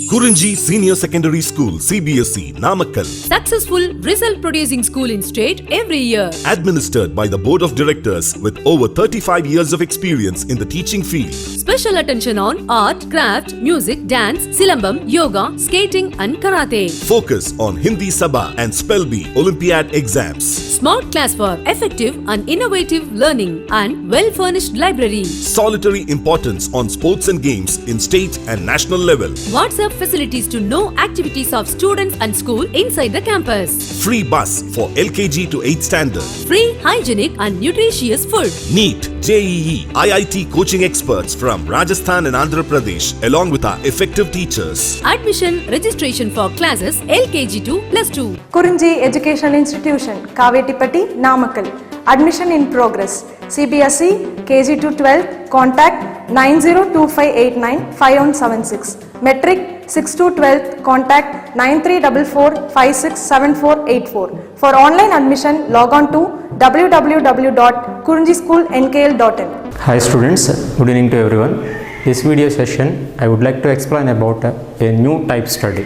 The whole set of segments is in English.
Kurinji Senior Secondary School, CBSE, Namakkal. Successful result producing school in state every year. Administered by the Board of Directors with over 35 years of experience in the teaching field. Special attention on art, craft, music, dance, silambam, yoga, skating and karate. Focus on Hindi Sabha and Spell Bee Olympiad exams. Smart class for effective and innovative learning and well-furnished library. Solitary importance on sports and games in state and national level. WhatsApp facilities to know activities of students and school inside the campus. Free bus for LKG to 8th standard. Free, hygienic and nutritious food. NEET, JEE, IIT coaching experts from Rajasthan and Andhra Pradesh along with our effective teachers. Admission registration for classes LKG to +2. Kurinji Educational Institution, Kavetipatti, Namakkal. Admission in progress. CBSE, KG to 12, contact 9025895176. Metric 6 to 12, contact 9344567484. For online admission, log on to www.kurinjischoolnkl.in. Hi students, good evening to everyone. This video session I would like to explain about a new type study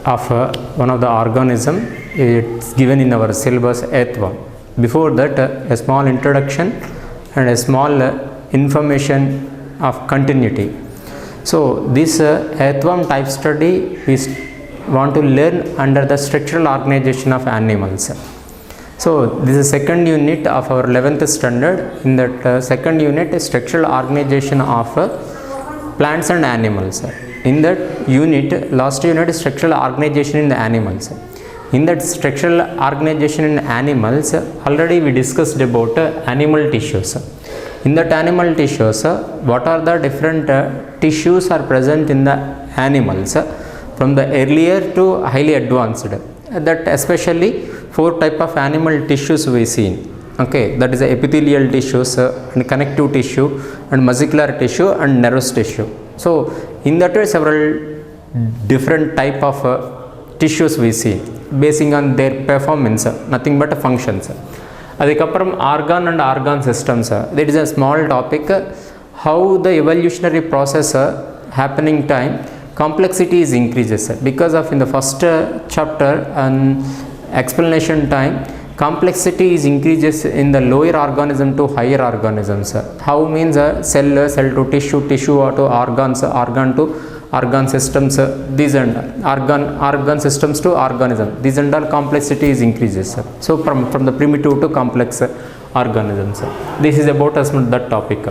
of one of the organism. It's given in our syllabus earthworm. Before that a small introduction and a small information of continuity. So this earthworm type study we want to learn under the structural organization of animals. So this is second unit of our 11th standard. In that second unit structural organization of plants and animals. In that unit, last unit structural organization in the animals. In that structural organization in animals, already we discussed about animal tissues. In that animal tissues, what are the different tissues are present in the animals from the earlier to highly advanced. That especially 4 type of animal tissues we see. Okay, that is the epithelial tissues and connective tissue and muscular tissue and nervous tissue. So in that way several different type of tissues we see basing on their performance, nothing but functions. Adhikaparam organ and organ systems. That is a small topic. How the evolutionary process happening time, complexity is increases because of in the first chapter and explanation time, complexity is increases in the lower organism to higher organisms. How means cell to tissue, tissue to organs, organ to organ systems, these and organ systems to organism, these and all complexity is increases. So from the primitive to complex organisms. This is about us that topic.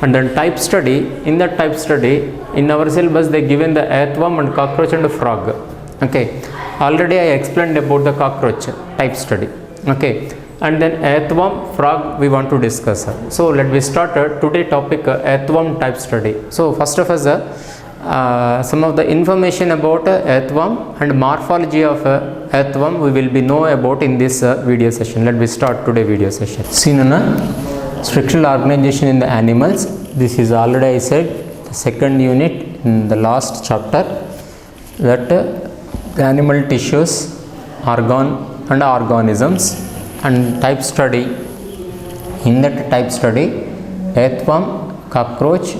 And then type study, in that type study in our syllabus they given the earthworm and cockroach and frog. Okay, already I explained about the cockroach type study. Okay, and then earthworm, frog we want to discuss. So let me start today topic earthworm type study. So first of all some of the information about earthworm and morphology of earthworm we will be know about in this video session. Let me start today video session. Seen structural organization in the animals. This is already I said the second unit in the last chapter, that the animal tissues, organ and organisms, and type study. In that type study, earthworm, cockroach,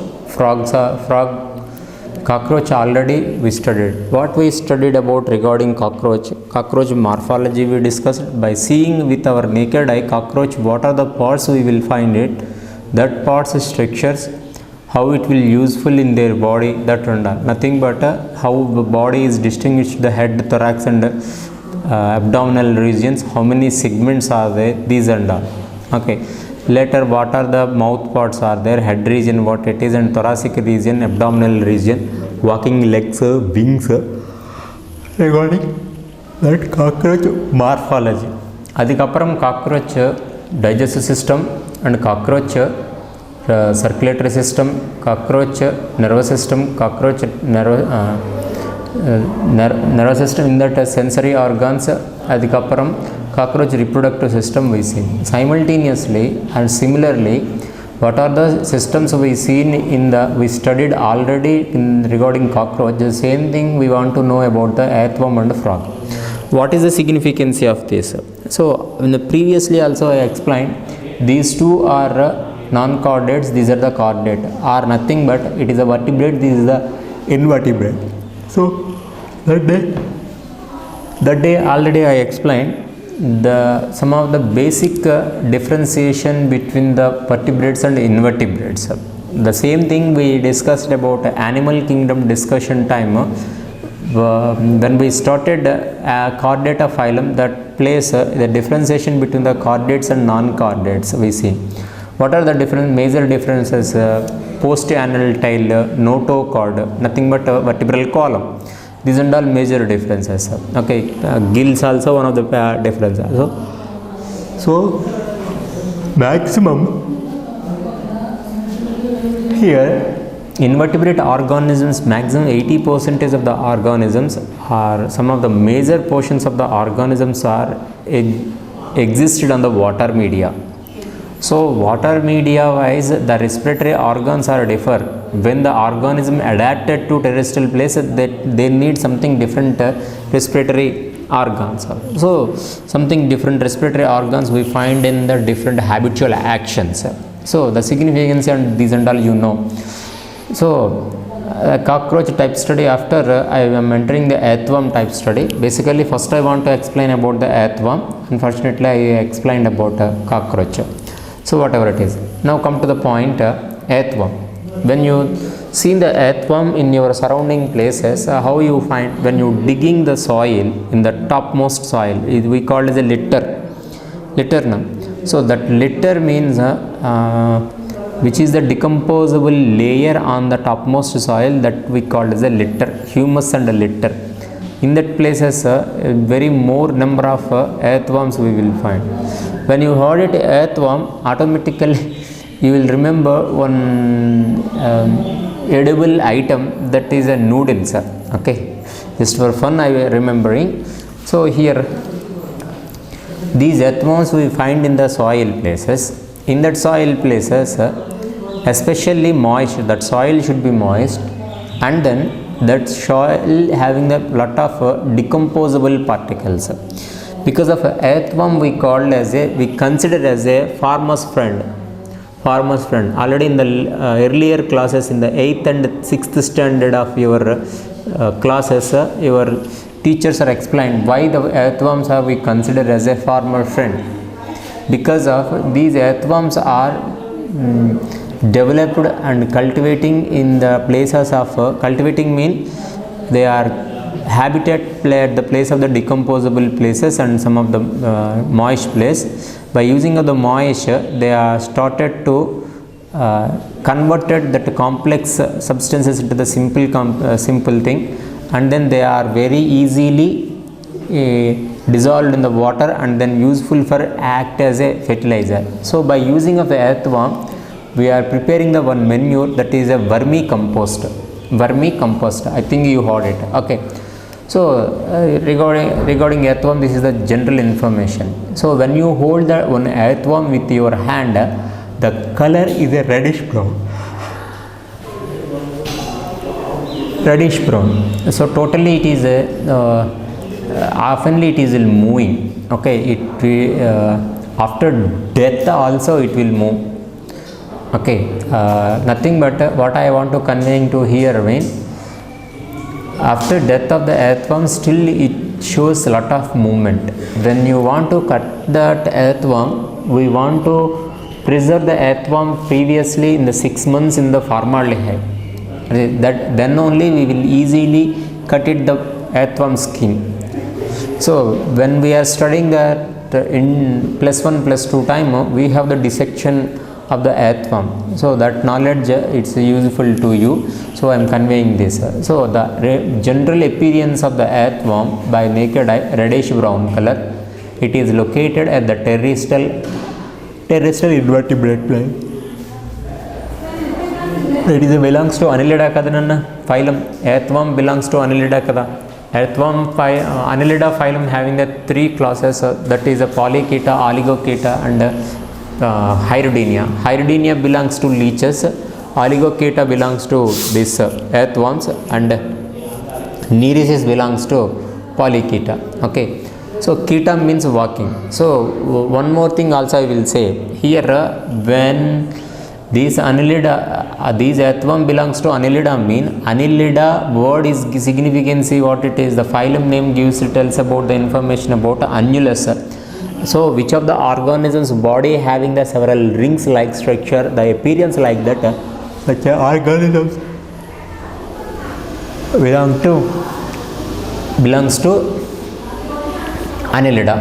cockroach already we studied. What we studied about regarding cockroach morphology we discussed. By seeing with our naked eye cockroach, what are the parts we will find it, that parts structures, how it will useful in their body, that and all. Nothing but how the body is distinguished, the head, thorax and abdominal regions, how many segments are there, these and all. Okay. Later what are the mouth parts are there, head region what it is, and thoracic region, abdominal region, walking legs, wings, regarding that cockroach morphology. Adhikaparam cockroach digestive system and cockroach circulatory system, cockroach nervous system, cockroach nervous system, in that sensory organs. Adhikaparam cockroach reproductive system we see. Simultaneously and similarly, what are the systems we seen in the we studied already in regarding cockroach, the same thing we want to know about the earthworm and frog. What is the significance of this? So in the previously also I explained these two are non-chordates, these are the chordate, are nothing but it is a vertebrate, this is the invertebrate. So that day already I explained some of the basic differentiation between the vertebrates and invertebrates. The same thing we discussed about animal kingdom discussion time when we started chordata phylum, that place the differentiation between the chordates and non-chordates we see. What are the different major differences? Post-anal tail, notochord, nothing but vertebral column. These are all major differences. Okay, gills also one of the differences. So maximum here invertebrate organisms, maximum 80% of the organisms are, some of the major portions of the organisms are existed on the water media. So water media wise the respiratory organs are differ. When the organism adapted to terrestrial places, they need something different respiratory organs. So something different respiratory organs we find in the different habitual actions. So the significance and these and all you know. So cockroach type study, after I am entering the earthworm type study. Basically first I want to explain about the earthworm. Unfortunately I explained about cockroach. So whatever it is, now come to the point, earthworm. When you see the earthworm in your surrounding places, how you find when you digging the soil in the topmost soil, we call it as a litter now. So that litter means which is the decomposable layer on the topmost soil, that we call as a litter, humus and a litter. In that places very more number of earthworms we will find. When you heard it earthworm, automatically you will remember one edible item, that is a noodle, sir. Okay, just for fun I am remembering. So here these earthworms we find in the soil places. In that soil places especially moist, that soil should be moist, and then that soil having a lot of decomposable particles. Because of earthworm we consider as a farmer's friend. Already in the earlier classes in the 8th and 6th standard of your classes, your teachers are explained why the earthworms are we consider as a farmer friend. Because of these earthworms are developed and cultivating in the places of cultivating mean they are habitat at the place of the decomposable places and some of the moist place. By using of the moisture, they are started to converted that complex substances into the simple thing, and then they are very easily dissolved in the water and then useful for act as a fertilizer. So by using of the earthworm, we are preparing the one manure, that is a vermicompost. I think you heard it. Okay. So regarding earthworm, this is the general information. So when you hold the one earthworm with your hand, the color is a reddish brown. So totally it is oftenly it is moving. Okay, after death also it will move. Okay, nothing but what I want to conveying to here mean, after death of the earthworm still it shows a lot of movement. When you want to cut that earthworm, we want to preserve the earthworm previously in the 6 months in the formaldehyde. That then only we will easily cut it the earthworm skin. So when we are studying that in +1 +2 time, we have the dissection of the earthworm. So that knowledge it's useful to you. So I am conveying this. So the general appearance of the earthworm by naked eye, reddish brown color. It is located at the terrestrial invertebrate plane. It is belongs to Annelida kadanna phylum. Earthworm belongs to Annelida kada. Earthworm Annelida phylum having the 3 classes, that is a Polychaeta, Oligochaeta and Hydrodinia. Hydrodinia belongs to leeches, Oligochaeta belongs to this earthworms, and Nereis belongs to Polychaeta. Okay, so chaeta means walking. So one more thing also I will say here, when These annelida, these earthworm belongs to annelida mean annelida word is significance what it is. The phylum name gives tells about the information about annulus. So which of the organisms body having the several rings like structure, the appearance like that, such organisms belongs to annelida.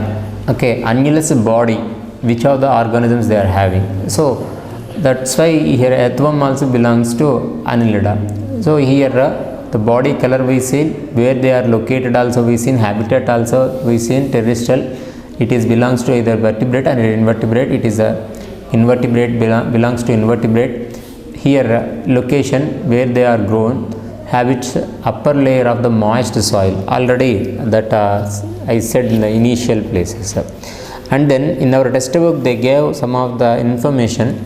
Okay, annulus body, which of the organisms they are having. So that's why here earthworm also belongs to annelida. So here the body color we seen, where they are located also we seen, habitat also we seen, terrestrial. It is belongs to either vertebrate or invertebrate. It is a invertebrate belongs to invertebrate. Here location where they are grown, habits upper layer of the moist soil. Already that I said in the initial places. And then in our textbook they gave some of the information.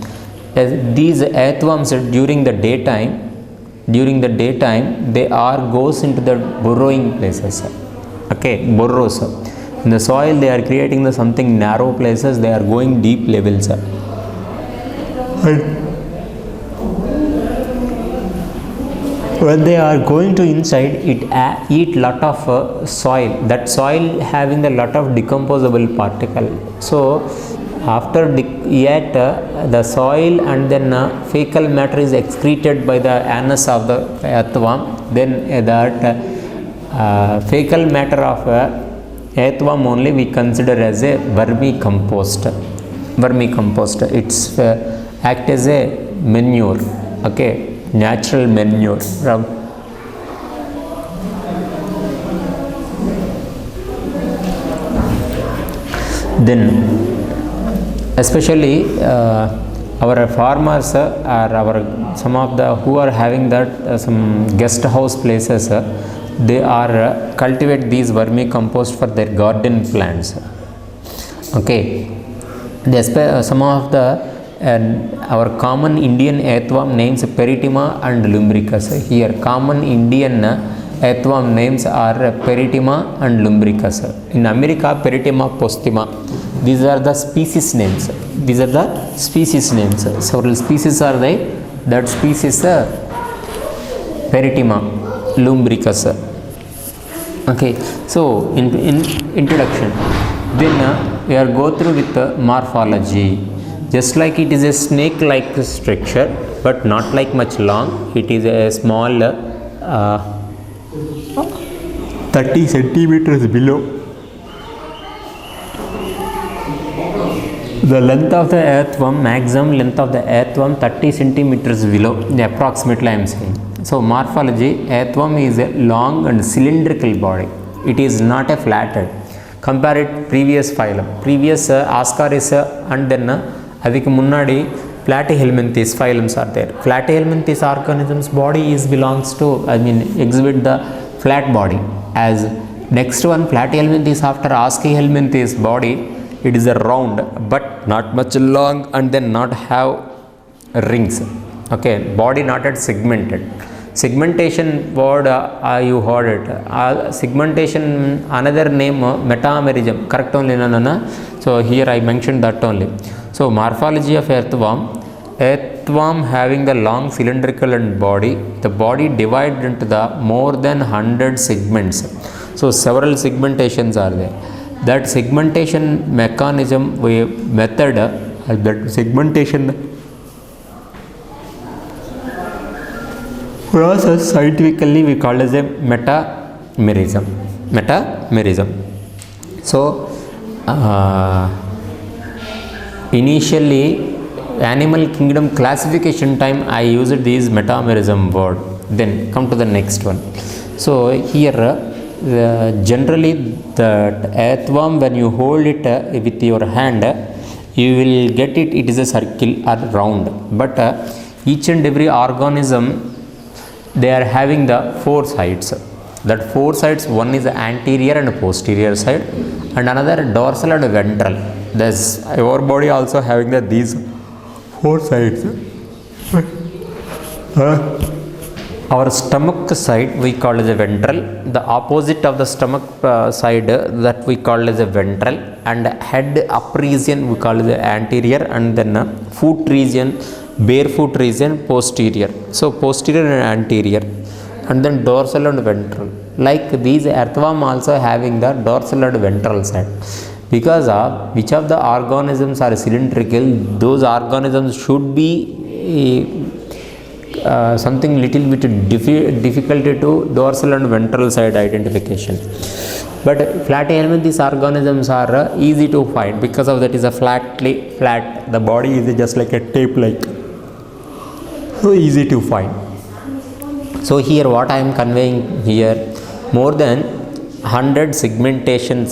These earthworms during the daytime they are goes into the burrowing places. Okay, burrows in the soil. They are creating the something narrow places. They are going deep levels. When they are going to inside, it eat lot of soil. That soil having a lot of decomposable particle. So after yet the soil and then fecal matter is excreted by the anus of the earthworm. Then that fecal matter of earthworm only we consider as a vermicompost. It's act as a manure. Okay, natural manure. Then especially our farmers are our some of the who are having that some guest house places, they are cultivate these vermicompost for their garden plants. Okay, some of the our common Indian earthworm names Peritima and Lumbricus. Here common Indian earthworm names are Peritima and Lumbricus. In America, Peritima posthuma. These are the species names. Several species are there. That species Peritima, Lumbricus. Okay, so in introduction, then we are go through with the morphology. Just like it is a snake-like structure, but not like much long. It is a small 30 centimeters below. The length of the earthworm, maximum length of the earthworm 30 centimeters below, approximately I am saying. So morphology, earthworm is a long and cylindrical body. It is not a flathead. Compare it previous phylum. Previous Ascaris and then adhik munnadi Platyhelminthes phylums are there. Platyhelminthes organisms body is belongs to, exhibit the flat body. As next one Platyhelminthes after Aschelminthes body, it is a round but not much long and then not have rings. Okay, body not at segmented. Segmentation word you heard it. Segmentation another name metamerism. Correct only no. So here I mentioned that only. So morphology of earthworm. Earthworm having the long cylindrical and body. The body divided into the more than 100 segments. So several segmentations are there. That segmentation mechanism method, that segmentation process scientifically we call as a metamerism. So initially animal kingdom classification time I used this metamerism word. Then come to the next one. So here generally the earthworm, when you hold it with your hand, you will get it is a circle or round, but each and every organism they are having the four sides. That four sides, one is the anterior and posterior side and another dorsal and ventral. Thus our body also having these four sides. Our stomach side we call as a ventral, the opposite of the stomach side that we call as a ventral, and head up region we call as the anterior, and then foot region barefoot region posterior. So posterior and anterior, and then dorsal and ventral. Like these earthworm also having the dorsal and ventral side. Because of which of the organisms are cylindrical, those organisms should be something little bit difficulty to dorsal and ventral side identification. But flat element, these organisms are easy to find because of that is a flat. The body is just like a tape like, so easy to find. So here what I am conveying here, more than 100 segments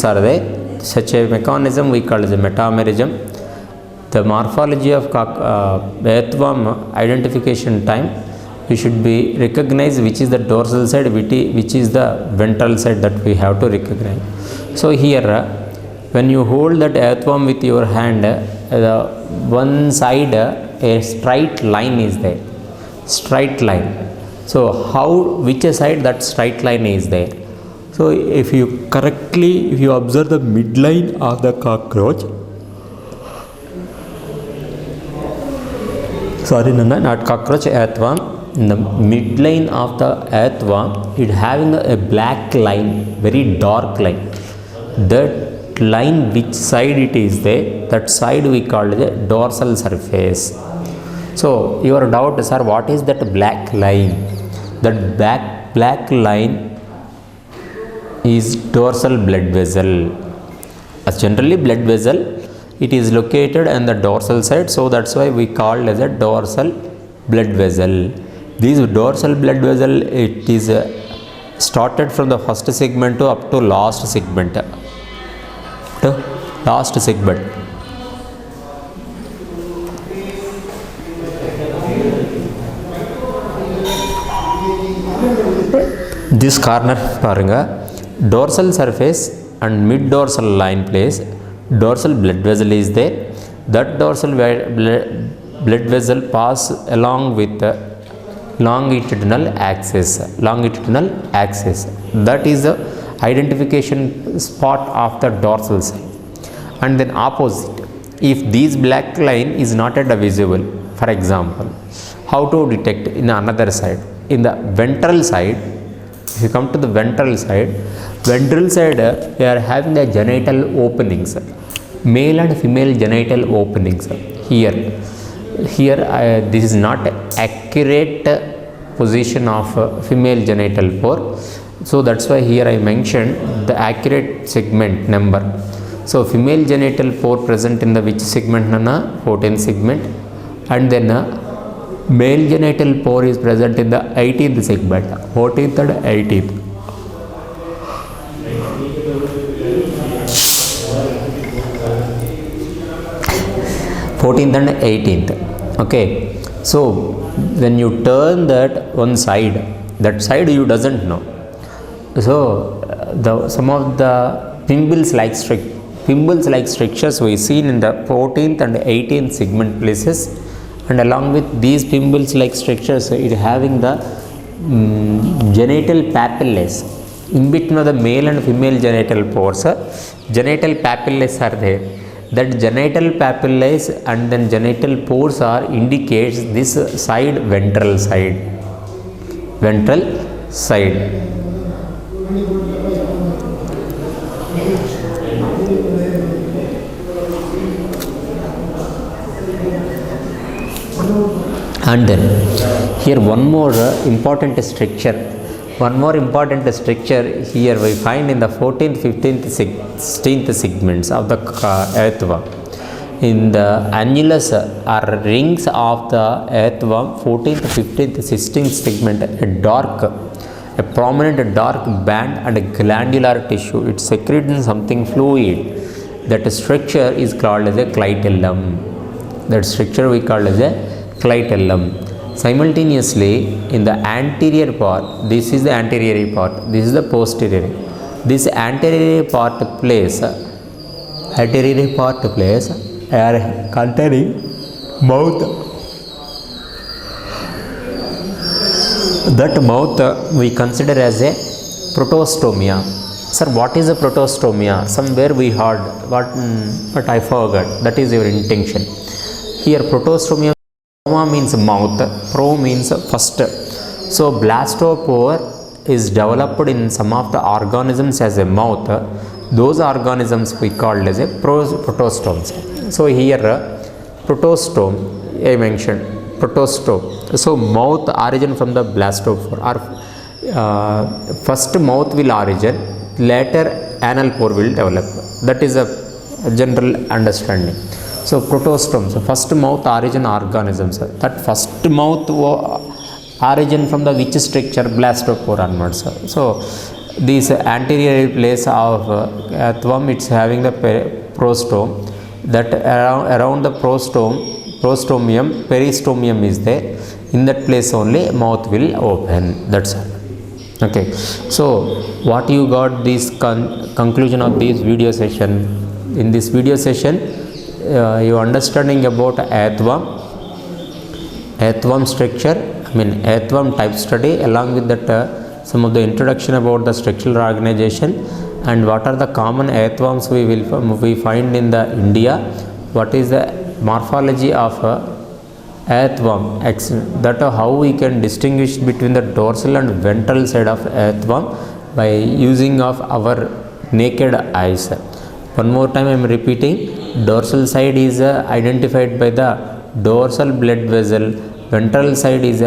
are there. Such a mechanism we call as a metamerism. The morphology of earthworm identification time, we should be recognize which is the dorsal side, which is the ventral side, that we have to recognize. So here when you hold that earthworm with your hand, one side a straight line is there, straight line. So which side that straight line is there? So if you observe the midline of the cockroach, not cockroach, earthworm, in the midline of the earthworm, it having a black line, very dark line. That line, which side it is there, that side we call the dorsal surface. So your doubt is, sir, what is that black line? That black line is dorsal blood vessel. As generally blood vessel, it is located on the dorsal side, so that's why we call it as a dorsal blood vessel. This dorsal blood vessel, it is started from the first segment to up to last segment. This corner paranga, dorsal surface and mid dorsal line place, dorsal blood vessel is there. That dorsal blood vessel pass along with the longitudinal axis. That is the identification spot of the dorsal side. And then opposite, if this black line is not at visible, for example, how to detect in another side? In the ventral side, if you come to the ventral side, we are having the genital openings, male and female genital openings. Here this is not accurate position of female genital pore, so that's why here I mentioned the accurate segment number. So female genital pore present in the which segment? 14th segment, and then male genital pore is present in the 18th segment, 14th and 18th. Okay, so when you turn that one side, that side you doesn't know. So some of the pimples like structures we seen in the 14th and 18th segment places, and along with these pimples like structures, it having the genital papillae. In between of the male and female genital pores, genital papillae are there. That genital papillae and then genital pores are indicates this side, ventral side. And then here one more important structure here we find in the 14th, 15th, 16th segments of the earthworm. In the annulus or rings of the earthworm, 14th, 15th, 16th segment, a prominent dark band and a glandular tissue. It secretes something fluid. That structure is called as a clitellum. That structure we call as a clitellum. Simultaneously, in the anterior part, this is the anterior part, this is the posterior. This anterior part place are containing mouth. That mouth we consider as a protostomia. Sir, what is a protostomia? Somewhere we heard, but I forgot. That is your intention. Here protostomium means mouth, pro means first. So blastopore is developed in some of the organisms as a mouth. Those organisms we called as a protostomes. So here protostome I mentioned, protostome. So mouth origin from the blastopore, or first mouth will origin, later anal pore will develop. That is a general understanding. So protostomes, so first mouth origin organisms. That first mouth origin from the which structure? Blastopore onwards. So this anterior place of earthworm, it's having the prostome. That around the prostomium, peristomium is there. In that place only mouth will open. That's all. Okay. So what you got this conclusion of this video session? In this video session, you understanding about earthworm structure, earthworm type study, along with that some of the introduction about the structural organization, and what are the common earthworms we find in the India, what is the morphology of earthworm, that how we can distinguish between the dorsal and ventral side of earthworm by using of our naked eyes. One more time I am repeating, dorsal side is identified by the dorsal blood vessel, ventral side is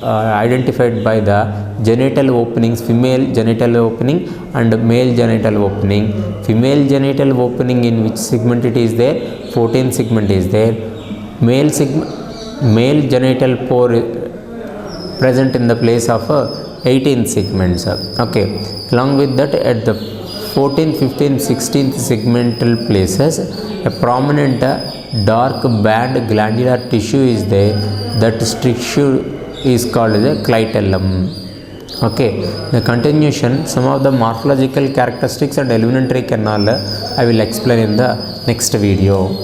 identified by the genital openings, female genital opening and male genital opening. Female genital opening, in which segment it is there? 14 segment is there. Male genital pore present in the place of 18 segments. Okay. Along with that, at the 14th, 15th, 16th segmental places, a prominent dark band glandular tissue is there. That tissue is called the clitellum. Okay. The continuation, some of the morphological characteristics and alimentary canal I will explain in the next video.